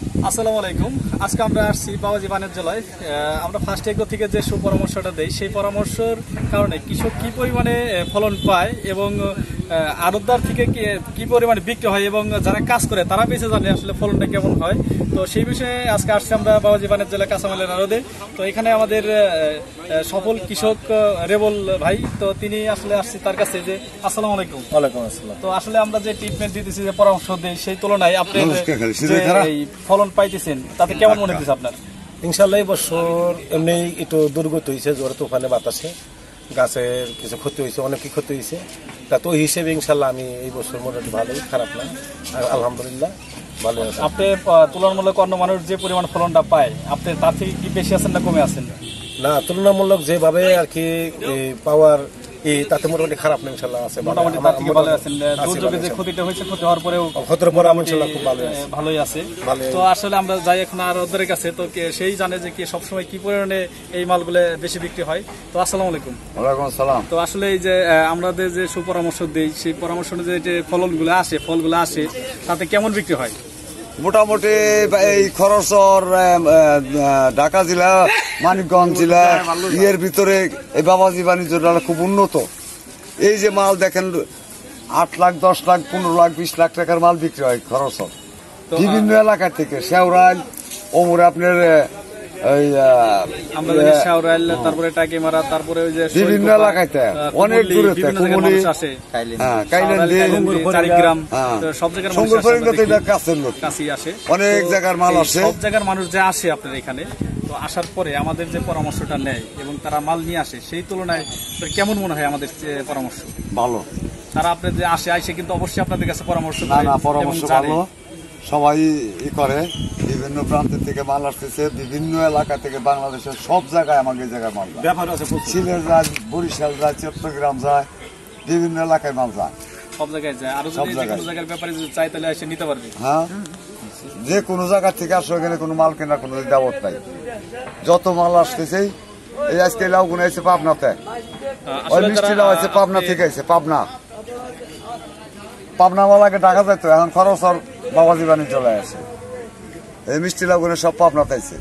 আসসালামু আলাইকুম। আজকে আমরা আসছি বাবাজি বাণিজ্যালয়। আমরা ফার্স্ট এগ্রো থেকে যে সুপরামর্শটা দেই সেই পরামর্শের কারণে কৃষক কি পরিমাণে ফলন পায় এবং আড়তদার থেকে কি পরিমাণে বিক্রি হয় এবং যারা কাজ করে তারা বেঁচে জানে আসলে ফলনটা কেমন হয়। তো সেই বিষয়ে আজকে আসছি আমরা বাবাজি বাণিজ্যালয় কাঁচামালের আড়তে। তো এখানে আমাদের সফল কৃষক রেবল ভাই, তো তিনি আসলে আসছি তার কাছে যে আসসালামু আলাইকুম। ওয়ালাইকুম আসসালাম। তো আসলে আমরা যে ট্রিটমেন্ট দিতেছি, যে পরামর্শ দেই, সেই তুলনায় আপনি এই ফলন পাইতেছেন তাতে কেমন মনে হচ্ছে আপনার? ইনশাল্লাহ এই বছর এমনি একটু দুর্গত হয়েছে, জ্বর তুফানে বাতাসে গাছের কিছু ক্ষতি হয়েছে, অনেকই ক্ষতি হয়েছে। তা তো হিসেবে ইনশাল্লাহ আমি এই বছর মোটামুটি ভালোই, খারাপ না, আলহামদুলিল্লাহ ভালো আছে। আপনি তুলনামূলক অন্য মানুষ যে পরিমাণ ফলনটা পায়, আপনি তার থেকে কি বেশি আছেন না কমে আছেন? না, তুলনামূলক যেভাবে আর কি পাওয়ার তাতে মোটামুটি খারাপ না, ইনশাল্লাহ আছে, মোটামুটি তার থেকে ভালো আছেন। দুর্যোগে যে ক্ষতিটা হয়েছে, ক্ষতি হওয়ার পরেও ইনশাল্লাহ খুব ভালোই আছে। তো আসলে আমরা যাই এখন আর ওদের কাছে, তো সেই জানে যে কি সবসময় কি পরিমাণে এই মালগুলো বেশি বিক্রি হয়। তো আসসালামু আলাইকুম। ওয়ালাইকুম আসসালাম। তো আসলে এই যে আমাদের যে সুপরামর্শ দেই, সেই পরামর্শ অনুযায়ী যে ফলগুলো আসে তাতে কেমন বিক্রি হয়? মোটামুটি এই খরচর ঢাকা জেলা, মানিকগঞ্জ জেলা এর ভিতরে এই বাবাজি বাণিজ্যটা খুব উন্নত। এই যে মাল দেখেন 8 লাখ 10 লাখ 15 লাখ 20 লাখ টাকার মাল বিক্রি হয় খরচর বিভিন্ন এলাকা থেকে। শেওরাইল ওমরে আপনার তারপরে টাকিমারা, তারপরে বিভিন্ন এলাকাতে অনেক দূরে সব জায়গার কাছেই আসে, অনেক জায়গার মাল আসে, সব জায়গার মানুষ যে আসে আপনার এখানে। তো আসার পরে আমাদের যে পরামর্শটা নেয় এবং তারা মাল নিয়ে আসে, সেই তুলনায় কেমন মনে হয় আমাদের পরামর্শ? ভালো। তারা আপনার যে আসে কিন্তু অবশ্যই আপনাদের কাছে পরামর্শ পরামর্শ ভালো, সবাই করে। বিভিন্ন প্রান্ত থেকে মাল আসতেছে, বিভিন্ন এলাকা থেকে, বাংলাদেশের সব জায়গায় আমাকে এই জায়গায় মাল ব্যাপার আছে। সিলেট যায়, বরিশাল যায়, চট্টগ্রাম যায়, বিভিন্ন এলাকায় মাল যায়, সব জায়গায় যায়। আর যদি কোনো জায়গার ব্যাপারে যদি চাই তাহলে এসে নিতে পারবে। হ্যাঁ, যে কোনো জায়গা থেকে আসো, এখানে কোনো মাল কেনার কোনো দাবত নাই। যত মাল আসতেছে, এই আজকে লাউ গুলো আছে পাবনাতে, ওই মিষ্টি লাউ আছে পাবনা থেকে আছে, পাবনা মালাকে ঢাকা যাইতো, এখন খরচ বাবাজি বাণিজ্য চলে আসে। এই মিষ্টি লাউ গুলো সব পাবনাতে আছে।